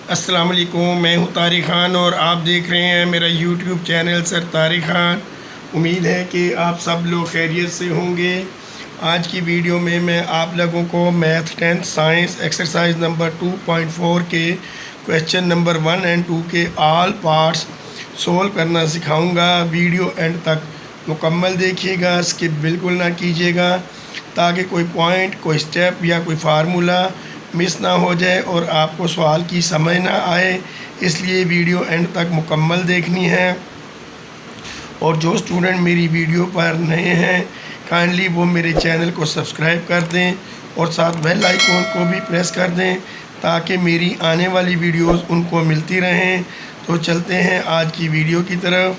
अस्सलाम वालेकुम, मैं हूँ तारिक ख़ान और आप देख रहे हैं मेरा YouTube channel sir Tariq Khan. उम्मीद है कि आप सब लोग खैरियत से होंगे। आज की वीडियो में मैं आप लोगों को math 10th science exercise number 2.4 के क्वेश्चन नंबर 1 और 2 के ऑल पार्ट्स सोल्व करना सिखाऊंगा। वीडियो एंड तक मुकम्मल देखिएगा, स्किप बिल्कुल ना कीजिएगा, ताकि कोई पॉइंट, कोई स्टेप या कोई फार्मूला मिस ना हो जाए और आपको सवाल की समझ ना आए। इसलिए वीडियो एंड तक मुकम्मल देखनी है। और जो स्टूडेंट मेरी वीडियो पर नए हैं, काइंडली वो मेरे चैनल को सब्सक्राइब कर दें और साथ बेल आइकॉन को भी प्रेस कर दें, ताकि मेरी आने वाली वीडियोस उनको मिलती रहें। तो चलते हैं आज की वीडियो की तरफ।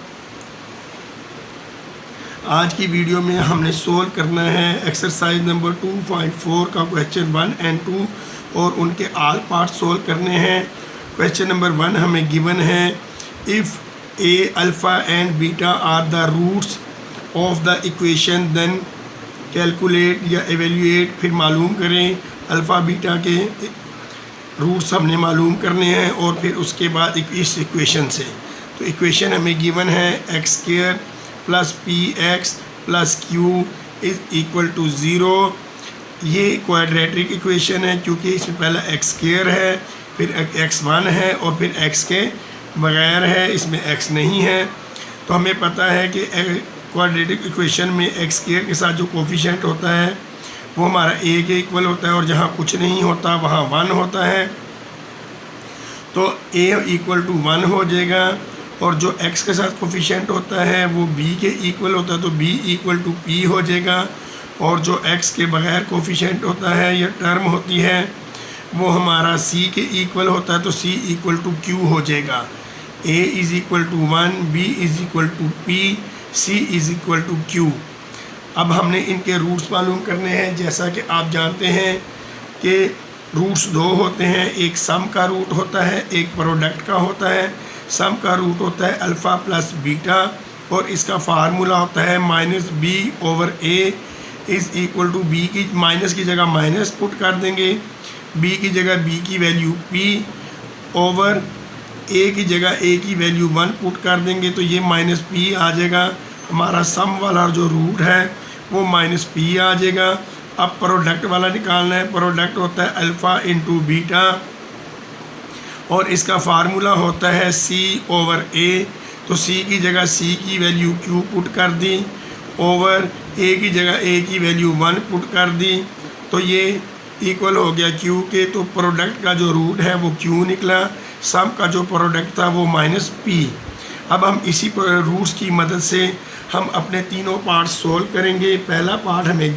आज की वीडियो में हमने सोल्व करना है एक्सरसाइज नंबर 2.4 का क्वेश्चन 1 और 2 और उनके ऑल पार्ट सोल्व करने हैं। क्वेश्चन नंबर 1 हमें गिवन है, if a alpha and beta are the roots of the equation then calculate या एवेल्यूएट। फिर मालूम करें, अल्फ़ा बीटा के रूट्स हमने मालूम करने हैं और फिर उसके बाद इस इक्वेशन से। तो इक्वेशन हमें गिवन है x square plus p x plus q is equal to 0। ये क्वाड्रेटिक इक्वेशन है क्योंकि इसमें पहला एक्स स्क्वायर है, फिर x1 है और फिर x के बगैर है, इसमें x नहीं है। तो हमें पता है कि क्वाड्रेटिक इक्वेशन में एक्स स्क्वायर के साथ जो कोफिशिएंट होता है वो हमारा a के इक्वल होता है और जहाँ कुछ नहीं होता वहाँ 1 होता है। तो a इक्वल टू 1 हो जाएगा और जो x के साथ कोफिशिएंट होता है वो b के इक्वल होता है, तो b इक्वल टू p हो जाएगा। और जो x के बगैर कोफिशिएंट होता है या टर्म होती है वो हमारा c के इक्वल होता है, तो c इक्वल टू q हो जाएगा। a is equal to 1, b is equal to p, c is equal to q। अब हमने इनके रूट्स मालूम करने हैं। जैसा कि आप जानते हैं कि रूट्स 2 होते हैं, एक सम का रूट होता है, एक प्रोडक्ट का होता है। सम का रूट होता है अल्फ़ा प्लस बीटा और इसका फार्मूला होता है minus b over a is equal to b की माइनस की जगह माइनस पुट कर देंगे, b की जगह b की वैल्यू p ओवर a की जगह a की वैल्यू 1 पुट कर देंगे, तो ये माइनस p आ जाएगा। हमारा सम वाला जो रूट है वो माइनस p आ जाएगा। अब प्रोडक्ट वाला निकालना है। प्रोडक्ट होता है अल्फ़ा इंटू बीटा और इसका फार्मूला होता है c ओवर a। तो c की जगह c की वैल्यू q पुट कर दी ओवर a की जगह a की वैल्यू 1 पुट कर दी, तो ये इक्वल हो गया q के। तो प्रोडक्ट का जो रूट है वो q निकला, सम का जो प्रोडक्ट था वो माइनस p। अब हम इसी रूट्स की मदद से हम अपने तीनों पार्ट सोल्व करेंगे। पहला पार्ट हमें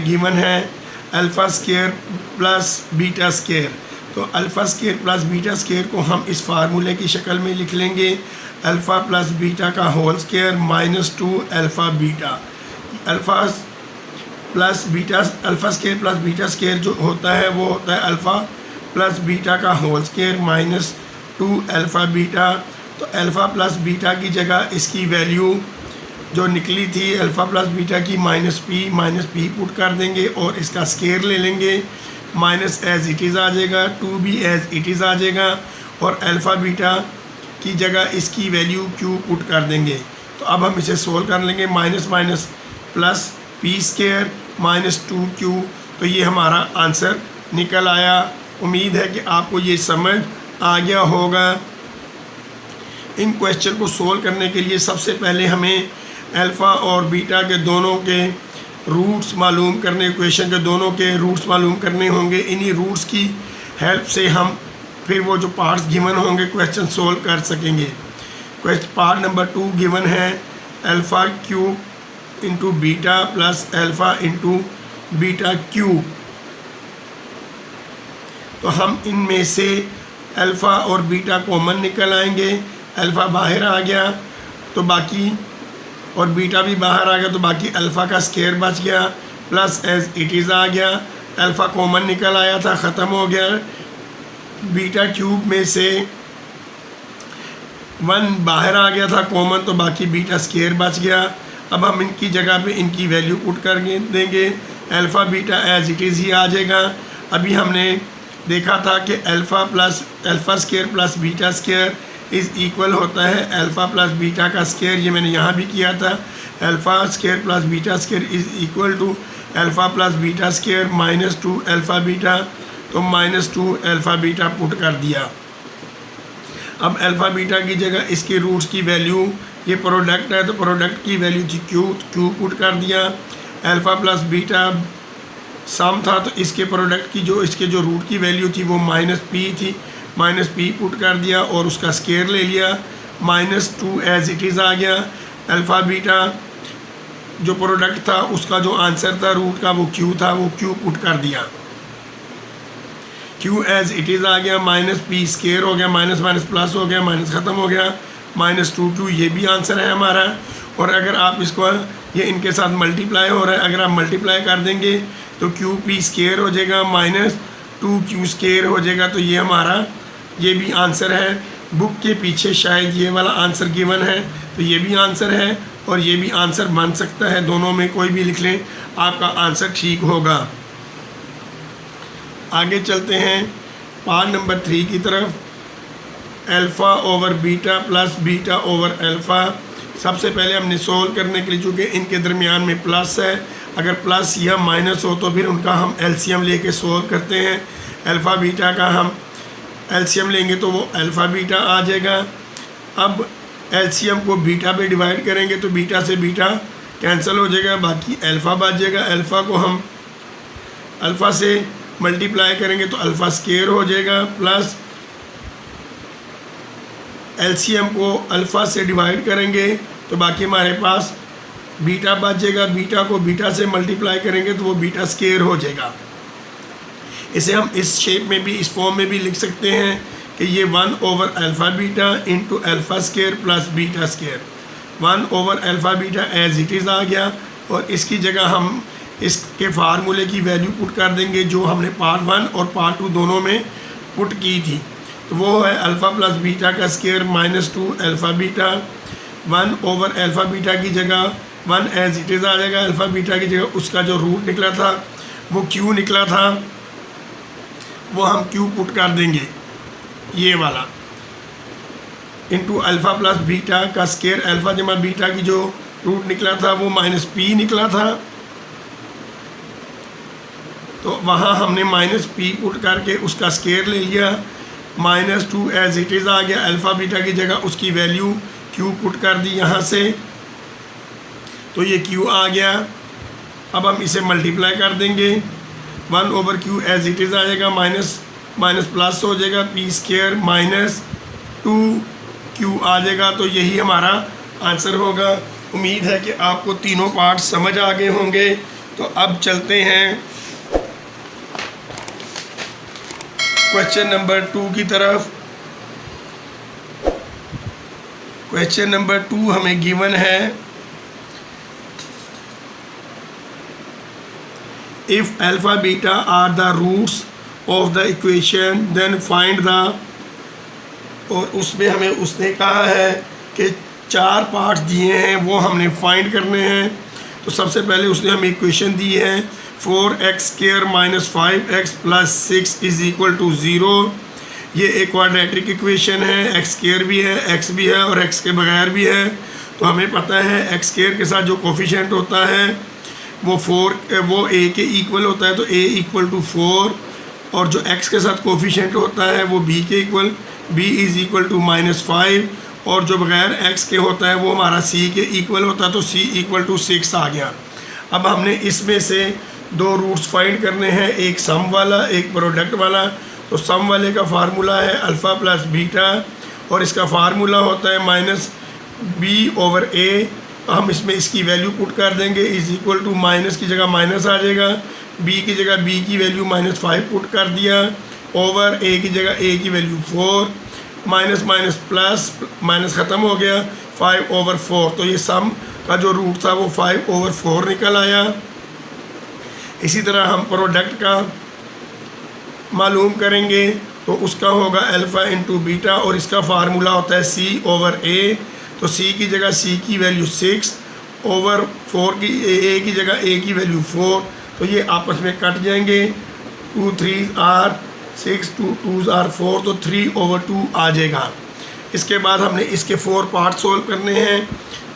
गिवन है, alpha square plus beta square. तो alpha square plus beta square को हम इस फार्मूले की शक्ल में लिख लेंगे, अल्फ़ा प्लस बीटा का whole square minus 2 alpha beta. Alpha square plus beta square जो होता है वो होता है अल्फ़ा प्लस बीटा का whole square minus 2 alpha beta. तो अल्फ़ा प्लस बीटा की जगह इसकी वैल्यू जो निकली थी अल्फ़ा प्लस बीटा की माइनस पी पुट कर देंगे और इसका स्क्वायर ले लेंगे, माइनस एज इट इज़ आ जाएगा, 2 भी एज इट इज़ आ जाएगा और अल्फ़ा बीटा की जगह इसकी वैल्यू q पुट कर देंगे। तो अब हम इसे सोल्व कर लेंगे, minus minus plus P square minus 2q। तो ये हमारा आंसर निकल आया। उम्मीद है कि आपको ये समझ आ गया होगा। इन क्वेश्चन को सोल्व करने के लिए सबसे पहले हमें अल्फ़ा और बीटा के दोनों के रूट्स मालूम करने, इक्वेशन के दोनों के रूट्स मालूम करने होंगे। इन्हीं रूट्स की हेल्प से हम फिर वो जो पार्ट्स गिवन होंगे क्वेश्चन सोल्व कर सकेंगे। पार्ट नंबर 2 गिवन है, alpha cube into beta plus alpha into beta cube. तो हम इनमें से अल्फ़ा और बीटा कॉमन निकल आएंगे, अल्फ़ा बाहर आ गया तो बाकी और बीटा भी बाहर आ गया, तो बाकी अल्फ़ा का स्क्वायर बच गया प्लस एज इट इज़ आ गया। अल्फ़ा कॉमन निकल आया था, ख़त्म हो गया। बीटा क्यूब में से 1 बाहर आ गया था कॉमन, तो बाकी बीटा स्क्वायर बच गया। अब हम इनकी जगह पे इनकी वैल्यू पुट कर देंगे, alpha beta as it is ही आ जाएगा। अभी हमने देखा था कि alpha square plus beta square is equal होता है अल्फ़ा प्लस बीटा का स्क्वायर। ये मैंने यहाँ भी किया था, alpha square plus beta square is equal to alpha plus beta square -2 alpha beta, तो -2 अल्फ़ा बीटा पुट कर दिया। अब अल्फ़ा बीटा की जगह इसके रूट्स की वैल्यू, ये प्रोडक्ट है तो प्रोडक्ट की वैल्यू थी क्यू पुट कर दिया। अल्फ़ा प्लस बीटा सम था तो इसके प्रोडक्ट की इसके जो रूट की वैल्यू थी वो -p थी, -p पुट कर दिया और उसका स्क्वायर ले लिया, -2 एज इट इज़ आ गया। अल्फ़ा बीटा जो प्रोडक्ट था उसका जो आंसर था रूट का वो क्यू था, वो क्यू पुट कर दिया, क्यू एज इट इज़ आ गया, -p स्क्वायर हो गया, माइनस माइनस प्लस हो गया, माइनस ख़त्म हो गया, -2 क्यू, ये भी आंसर है हमारा। और अगर आप इसको ये इनके साथ मल्टीप्लाई हो रहा है, अगर आप मल्टीप्लाई कर देंगे तो क्यू पी स्क्वायर हो जाएगा, -2 क्यू स्क्वायर हो जाएगा, तो ये हमारा ये भी आंसर है। बुक के पीछे शायद ये वाला आंसर गिवन है, तो ये भी आंसर है और ये भी आंसर बन सकता है, दोनों में कोई भी लिख लें आपका आंसर ठीक होगा। आगे चलते हैं पार्ट नंबर 3 की तरफ, alpha over beta plus beta over alpha. सबसे पहले हमने सोल्व करने के लिए, चूँकि इनके दरमियान में प्लस है, अगर प्लस या माइनस हो तो फिर उनका हम एलसीएम लेके सोल्व करते हैं। अल्फ़ा बीटा का हम एलसीएम लेंगे तो वो अल्फ़ा बीटा आ जाएगा। अब एलसीएम को बीटा पे डिवाइड करेंगे तो बीटा से बीटा कैंसिल हो जाएगा, बाकी अल्फ़ा बच जाएगा। अल्फ़ा को हम अल्फ़ा से मल्टीप्लाई करेंगे तो अल्फ़ा स्क्वायर हो जाएगा, प्लस एलसीएम को अल्फ़ा से डिवाइड करेंगे तो बाकी हमारे पास बीटा बच जाएगा। बीटा को बीटा से मल्टीप्लाई करेंगे तो वो बीटा स्क्वायर हो जाएगा। इसे हम इस शेप में भी, इस फॉर्म में भी लिख सकते हैं कि ये 1 over alpha beta into alpha square plus beta square, 1 over alpha beta as it is आ गया। और इसकी जगह हम इसके फार्मूले की वैल्यू पुट कर देंगे जो हमने पार्ट 1 और पार्ट 2 दोनों में पुट की थी, तो वो है अल्फ़ा प्लस बीटा का square -2 alpha beta. 1 over alpha beta की जगह 1 एज इट इज़ आ जाएगा, अल्फ़ा बीटा की जगह उसका जो रूट निकला था वो क्यू निकला था, वो हम क्यू पुट कर देंगे, ये वाला, इंटू अल्फ़ा प्लस बीटा का स्क्वायर। अल्फ़ा जमा बीटा की जो रूट निकला था वो -p निकला था, तो वहाँ हमने -p पुट करके उसका स्क्वायर ले लिया, -2 एज इट इज़ आ गया। अल्फ़ा बीटा की जगह उसकी वैल्यू q पुट कर दी यहाँ से, तो ये q आ गया। अब हम इसे मल्टीप्लाई कर देंगे, 1 over q as it is आ जाएगा, माइनस माइनस प्लस हो जाएगा, p स्क्वायर -2 q आ जाएगा, तो यही हमारा आंसर होगा। उम्मीद है कि आपको तीनों पार्ट समझ आ गए होंगे। तो अब चलते हैं क्वेश्चन नंबर 2 की तरफ। क्वेश्चन नंबर 2 हमें गिवन है, if alpha beta are the roots of the equation then find the, और उसमें हमें उसने कहा है कि 4 पार्ट्स दिए हैं वो हमने फाइंड करने हैं। तो सबसे पहले उसने हमें इक्वेशन दी है 4x² - 5x + 6 = 0। ये एक क्वाड्रेटिक इक्वेशन है, x² भी है, x भी है और x के बगैर भी है। तो हमें पता है x² के साथ जो कोफिशिएंट होता है वो a के इक्वल होता है, तो a = 4, और जो x के साथ कोफिशिएंट होता है वो b के इक्वल, b = -5, और जो बगैर x के होता है वो हमारा c के इक्वल होता है, तो c = 6 आ गया। अब हमने इसमें से 2 रूट्स फाइंड करने हैं, एक सम वाला एक प्रोडक्ट वाला। तो सम वाले का फार्मूला है अल्फ़ा प्लस बीटा और इसका फार्मूला होता है -b/a। तो हम इसमें इसकी वैल्यू पुट कर देंगे, = माइनस की जगह माइनस आ जाएगा, b की जगह b की वैल्यू -5 पुट कर दिया, ओवर a की जगह a की value 4, minus minus plus, minus ख़त्म हो गया, 5/4। तो ये सम का जो रूट था वो 5/4 निकल आया। इसी तरह हम प्रोडक्ट का मालूम करेंगे तो उसका होगा अल्फ़ा × बीटा और इसका फार्मूला होता है c/a। तो c की जगह c की वैल्यू 6 ओवर 4 की ए की जगह ए की वैल्यू 4, तो ये आपस में कट जाएंगे। 2 3 आर 6, 2 2 आर 4, तो 3/2 आ जाएगा। इसके बाद हमने इसके 4 पार्ट सोल्व करने हैं।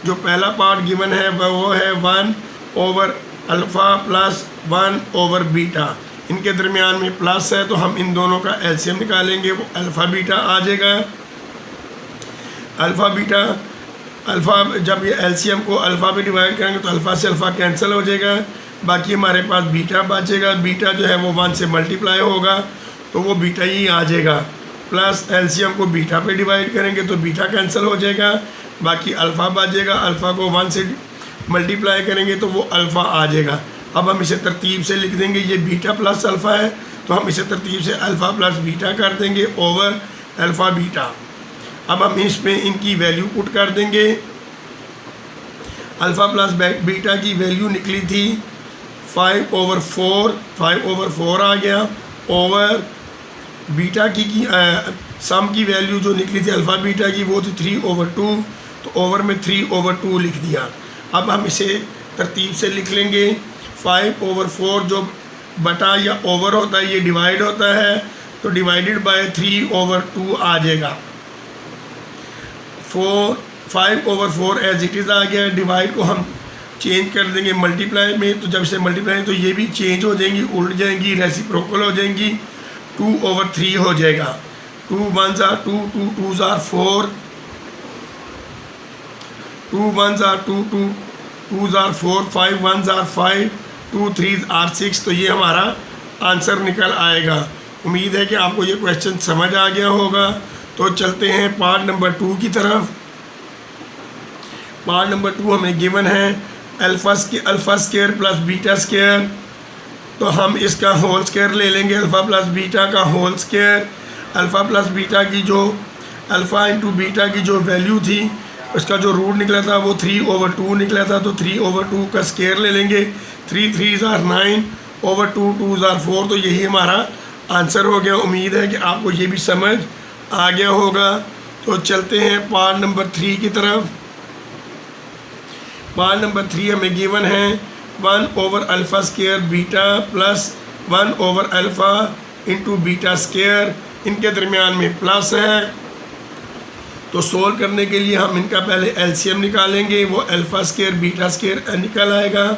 जो पहला पार्ट गिवन है वो है 1/अल्फ़ा प्लस 1/बीटा। इनके दरमियान में प्लस है तो हम इन दोनों का एलसीएम निकालेंगे, वो अल्फ़ा बीटा आ जाएगा। अल्फ़ा बीटा, अल्फ़ा जब ये एलसीएम को अल्फ़ा पे डिवाइड करेंगे तो अल्फ़ा से अल्फ़ा कैंसिल हो जाएगा, बाकी हमारे पास बीटा बचेगा। बीटा जो है वो 1 से मल्टीप्लाई होगा तो वो बीटा ही आ जाएगा। प्लस एलसीएम को बीटा पे डिवाइड करेंगे तो बीटा कैंसिल हो जाएगा, बाकी अल्फ़ा बचेगा। अल्फ़ा को 1 से मल्टीप्लाई करेंगे तो वो अल्फ़ा आ जाएगा। अब हम इसे तरतीब से लिख देंगे, ये बीटा प्लस अल्फ़ा है तो हम इसे तरतीब से अल्फ़ा प्लस बीटा कर देंगे ओवर अल्फ़ा बीटा। अब हम इसमें इनकी वैल्यू पुट कर देंगे। अल्फ़ा प्लस बीटा की वैल्यू निकली थी 5/4, 5/4 आ गया। ओवर बीटा की सम की वैल्यू जो निकली थी अल्फ़ा बीटा की वो थी 3/2, तो ओवर में 3/2 लिख दिया। अब हम इसे तरतीब से लिख लेंगे। 5/4 जो बटा या ओवर होता है ये डिवाइड होता है, तो डिवाइडेड बाय 3/2 आ जाएगा। 5/4 एज इट इज़ आ गया। डिवाइड को हम चेंज कर देंगे मल्टीप्लाई में, तो जब से मल्टीप्लाई तो ये भी चेंज हो जाएंगी, उल्ट जाएंगी, रेसिप्रोकल हो जाएंगी। 2/3 हो जाएगा। 2 1s are 2, 2 2s are 4, 2 1s are 2, 2 2s are 4, 5 1s are 5, 2 3s are 6, तो ये हमारा आंसर निकल आएगा। उम्मीद है कि आपको ये क्वेश्चन समझ आ गया होगा। तो चलते हैं पार्ट नंबर 2 की तरफ। पार्ट नंबर 2 हमें गिवन है alpha square plus beta square, तो हम इसका होल स्क्वायर ले लेंगे। अल्फ़ा प्लस बीटा का whole square, alpha plus beta की जो अल्फ़ा इंटू बीटा की जो वैल्यू थी उसका जो रूट निकला था वो 3/2 निकला था, तो 3/2 का स्क्वायर ले लेंगे। 3 3s are 9, over 2 2s are 4, तो यही हमारा आंसर हो गया। उम्मीद है कि आपको ये भी समझ आ गया होगा। तो चलते हैं पार्ट नंबर 3 की तरफ। पार्ट नंबर 3 हमें गिवन है one over alpha square beta plus one over alpha into beta square. इनके दरमियान में प्लस है, तो सोल्व करने के लिए हम इनका पहले एलसीएम निकालेंगे। वो अल्फ़ा स्क्वायर बीटा स्क्वायर निकल आएगा।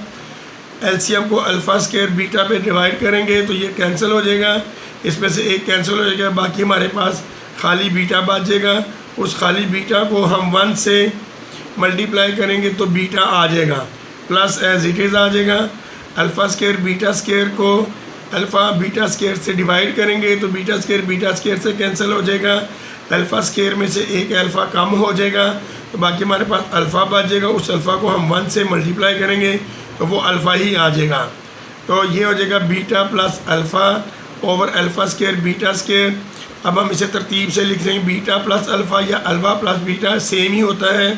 एलसीएम को अल्फ़ा स्क्वायर बीटा पे डिवाइड करेंगे तो ये कैंसिल हो जाएगा, इसमें से एक कैंसिल हो जाएगा, बाकी हमारे पास खाली बीटा बचेगा। उस खाली बीटा को हम 1 से मल्टीप्लाई करेंगे तो बीटा आ जाएगा, प्लस एज इट इज़ आ जाएगा। अल्फ़ा स्क्वायर बीटा स्क्वायर को अल्फ़ा बीटा स्क्वायर से डिवाइड करेंगे तो बीटा स्क्वायर से कैंसिल हो जाएगा। अल्फ़ा स्क्वायर में से एक अल्फ़ा कम हो जाएगा, तो बाकी हमारे पास अल्फ़ा बच जाएगा। उस अल्फ़ा को हम 1 से मल्टीप्लाई करेंगे तो वो अल्फ़ा ही आ जाएगा। तो ये हो जाएगा beta plus alpha over alpha square beta square. अब हम इसे तरतीब से लिख देंगे, बीटा प्लस अल्फ़ा या अल्फ़ा प्लस बीटा सेम ही होता है,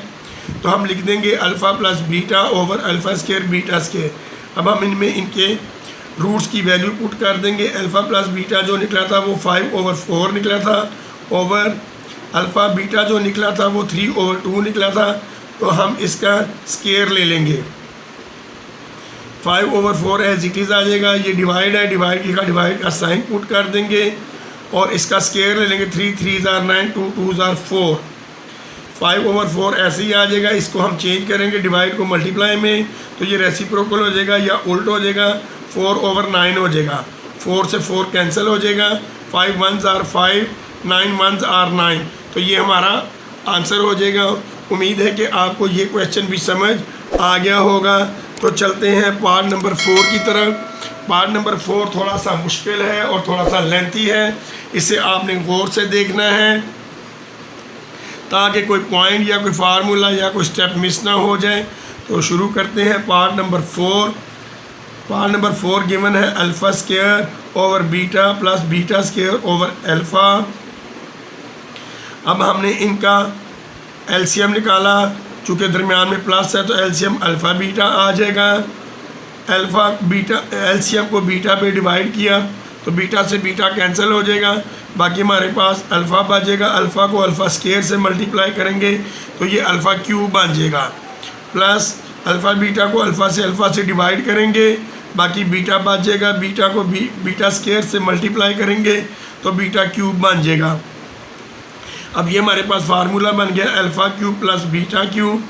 तो हम लिख देंगे alpha plus beta over alpha square beta square. अब हम इनमें इनके रूट्स की वैल्यू पुट कर देंगे। अल्फ़ा प्लस बीटा जो निकला था वो 5/4 निकला था, ओवर अल्फ़ा बीटा जो निकला था वो 3/2 निकला था, तो हम इसका स्क्वायर ले लेंगे। 5/4 एज इट इज़ आ जाएगा। ये डिवाइड है, डिवाइड का साइन पुट कर देंगे और इसका स्क्वायर ले लेंगे। 3 3s are 9, 2 2s are 4, 5/4 ऐसे ही आ जाएगा। इसको हम चेंज करेंगे डिवाइड को मल्टीप्लाई में, तो ये रेसिप्रोकल हो जाएगा या उल्ट हो जाएगा, 4/9 हो जाएगा। 4 से 4 कैंसिल हो जाएगा। 5 1s are 5, 9 1s are 9, तो ये हमारा आंसर हो जाएगा। उम्मीद है कि आपको ये क्वेश्चन भी समझ आ गया होगा। तो चलते हैं पार्ट नंबर 4 की तरफ। पार्ट नंबर 4 थोड़ा सा मुश्किल है और थोड़ा सा लेंथी है, इसे आपने गौर से देखना है ताकि कोई पॉइंट या कोई फार्मूला या कोई स्टेप मिस ना हो जाए। तो शुरू करते हैं part number 4। Part number 4 given है alpha square over beta plus beta square over alpha. अब हमने इनका एलसीएम निकाला, चूँकि दरमियान में प्लस है तो एलसीएम अल्फ़ा बीटा आ जाएगा। अल्फ़ा बीटा एलसीएम को बीटा पे डिवाइड किया तो बीटा से बीटा कैंसिल हो जाएगा, बाकी हमारे पास अल्फ़ा बचेगा। अल्फ़ा को अल्फ़ा स्क्वायर से मल्टीप्लाई करेंगे तो ये अल्फ़ा क्यूब बन जाएगा, प्लस अल्फ़ा बीटा को अल्फ़ा से डिवाइड करेंगे, बाकी बीटा बच जाएगा। बीटा को बीटा स्क्वायर से मल्टीप्लाई करेंगे तो बीटा क्यूब बन जाएगा। अब ये हमारे पास फार्मूला बन गया alpha cube plus beta cube.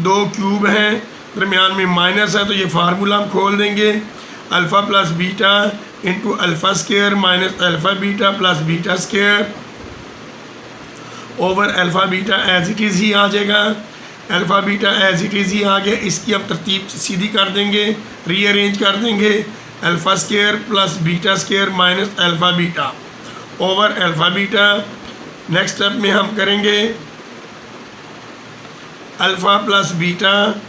दो क्यूब हैं, दरमियान में माइनस है, तो ये फार्मूला हम खोल देंगे। Alpha plus beta into alpha square minus alpha beta plus beta square over alpha beta as it is ही आ जाएगा। Alpha beta as it is ही आ गया। इसकी हम तरतीब सीधी कर देंगे, रीअरेंज कर देंगे। Alpha square plus beta square minus alpha beta over alpha beta. Next step में हम करेंगे अल्फ़ा प्लस बीटा,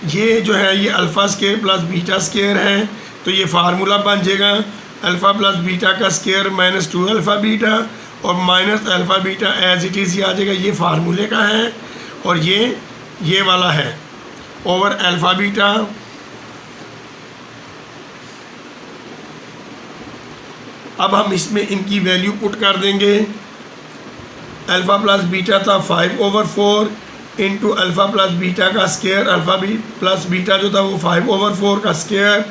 ये जो है ये alpha square plus beta square है, तो ये फार्मूला बन जाएगा अल्फ़ा प्लस बीटा का स्क्वायर माइनस 2 अल्फ़ा बीटा और minus alpha beta as it is ही आ जाएगा। ये फार्मूले का है और ये वाला है ओवर अल्फ़ा बीटा। अब हम इसमें इनकी वैल्यू पुट कर देंगे। अल्फ़ा प्लस बीटा था 5/4 इंटू अल्फ़ा प्लस बीटा का स्क्वायर, अल्फ़ा प्लस बीटा जो था वो 5/4 का स्क्वायर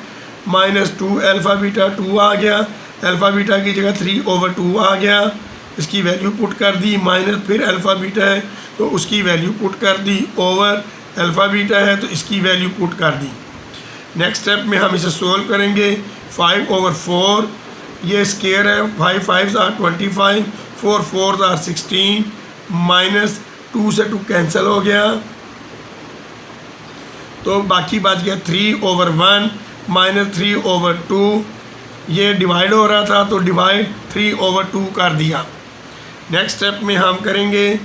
माइनस 2 अल्फ़ा बीटा 2 आ गया। अल्फ़ा बीटा की जगह 3/2 आ गया, इसकी वैल्यू पुट कर दी। माइनस फिर अल्फ़ा बीटा है तो उसकी वैल्यू पुट कर दी, ओवर अल्फ़ा बीटा है तो इसकी वैल्यू पुट कर दी। नेक्स्ट स्टेप में हम इसे सोल्व करेंगे। 5/4 ये स्क्वायर है, 5 5s are 25, 4 4s are 16, minus 2 से 2 कैंसिल हो गया तो बाकी बच गया 3/1 माइनस 3/2। ये डिवाइड हो रहा था तो डिवाइड 3/2 कर दिया। नेक्स्ट स्टेप में हम करेंगे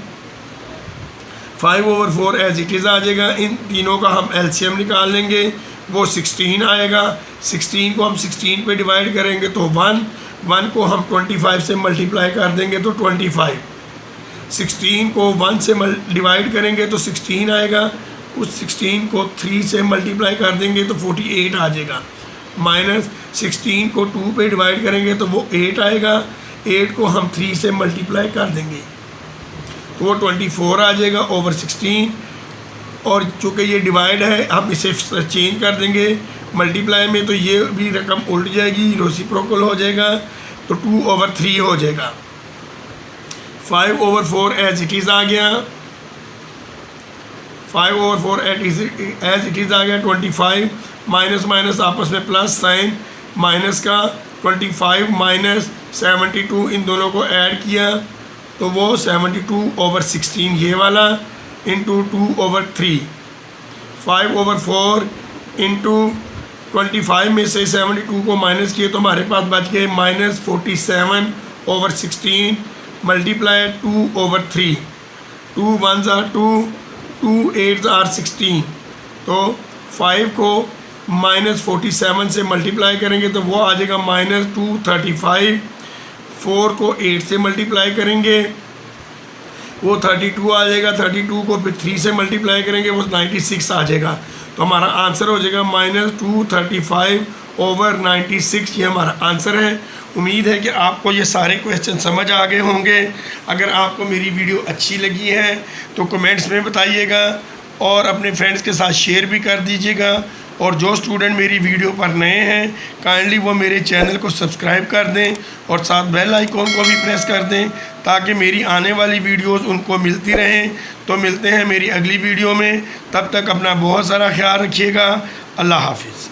5/4 एज इट इज़ आ जाएगा। इन तीनों का हम एलसीएम निकाल लेंगे, वो 16 आएगा। 16 को हम 16 पे डिवाइड करेंगे तो 1 को हम 25 से मल्टीप्लाई कर देंगे तो 25। 16 को 1 से डिवाइड करेंगे तो 16 आएगा। उस 16 को 3 से मल्टीप्लाई कर देंगे तो 48 आ जाएगा। माइनस 16 को 2 पे डिवाइड करेंगे तो वो 8 आएगा। 8 को हम 3 से मल्टीप्लाई कर देंगे तो वो 24 आ जाएगा ओवर 16। और चूँकि ये डिवाइड है हम इसे चेंज कर देंगे मल्टीप्लाई में, तो ये भी रकम उल्ट जाएगी, रेसिप्रोकल हो जाएगा तो 2/3 हो जाएगा। 5/4 एज इट इज़ आ गया। 5/4 एज इट इज़ आ गया। 25 माइनस माइनस आपस में प्लस साइन, माइनस का 25 माइनस 72 इन दोनों को ऐड किया तो वो 72/16 ये वाला इंटू 2/3। 5/4 इंटू 25 में से 72 को माइनस किए तो हमारे पास बच गए minus 47/16 multiply 2/3। 2 1s are 2, 2 8s are 16, तो 5 को माइनस 47 से मल्टीप्लाई करेंगे तो वो आ जाएगा माइनस 235। 4 को 8 से मल्टीप्लाई करेंगे वो 32 आ जाएगा। 32 को फिर 3 से मल्टीप्लाई करेंगे वो 96 आ जाएगा। तो हमारा आंसर हो जाएगा माइनस 235/96। ये हमारा आंसर है। उम्मीद है कि आपको ये सारे क्वेश्चन समझ आ गए होंगे। अगर आपको मेरी वीडियो अच्छी लगी है तो कमेंट्स में बताइएगा और अपने फ्रेंड्स के साथ शेयर भी कर दीजिएगा। और जो स्टूडेंट मेरी वीडियो पर नए हैं काइंडली वो मेरे चैनल को सब्सक्राइब कर दें और साथ बेल आइकॉन को भी प्रेस कर दें ताकि मेरी आने वाली वीडियोस उनको मिलती रहें। तो मिलते हैं मेरी अगली वीडियो में, तब तक अपना बहुत सारा ख्याल रखिएगा। अल्लाह हाफिज़।